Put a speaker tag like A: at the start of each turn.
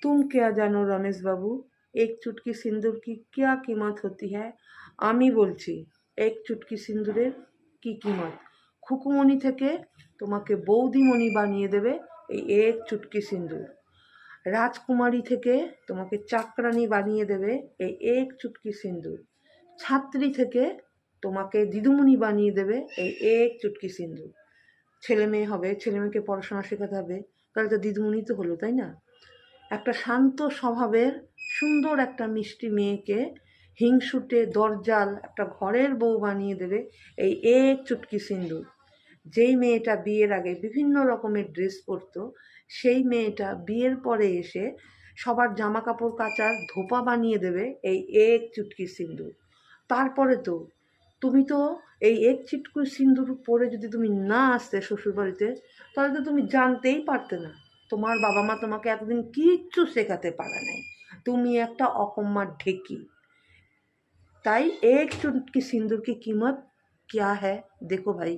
A: तुम क्या जानो रमेश बाबू, एक चुटकी सिंदूर की क्या कीमत होती है। আমি বলছি এক চুটকি সিন্দুরের কি কিমত। খুকুমণি থেকে তোমাকে বৌদিমণি বানিয়ে দেবে এই এক চুটকি সিন্দুর। রাজকুমারী থেকে তোমাকে চাকরানী বানিয়ে দেবে এই এক চুটকি সিন্দুর। ছাত্রী থেকে তোমাকে দিদিমণি বানিয়ে দেবে এই এক চুটকি সিন্দুর। ছেলে মেয়ে হবে, ছেলে মেয়েকে পড়াশোনা শেখাতে হবে, তাহলে তো দিদিমণি তো হলো, তাই না? একটা শান্ত স্বভাবের সুন্দর একটা মিষ্টি মেয়েকে হিংসুটে দরজাল একটা ঘরের বউ বানিয়ে দেবে এই এক চুটকি সিন্দুর। যেই মেয়েটা বিয়ের আগে বিভিন্ন রকমের ড্রেস পরতো, সেই মেয়েটা বিয়ের পরে এসে সবার জামা কাপড় কাচার ধোপা বানিয়ে দেবে এই এক চুটকি সিন্দুর। তারপরে তো তুমি তো এই এক চুটকি সিন্দুর পরে যদি তুমি না আসতে শ্বশুরবাড়িতে, তাহলে তো তুমি জানতেই পারতে না। তোমার বাবা মা তোমাকে এতদিন কিচ্ছু শেখাতে পারে নাই, তুমি একটা অকম্মার ঢেকি। তাই एक चुटकी सिंदूर की कीमत क्या है देखो भाई।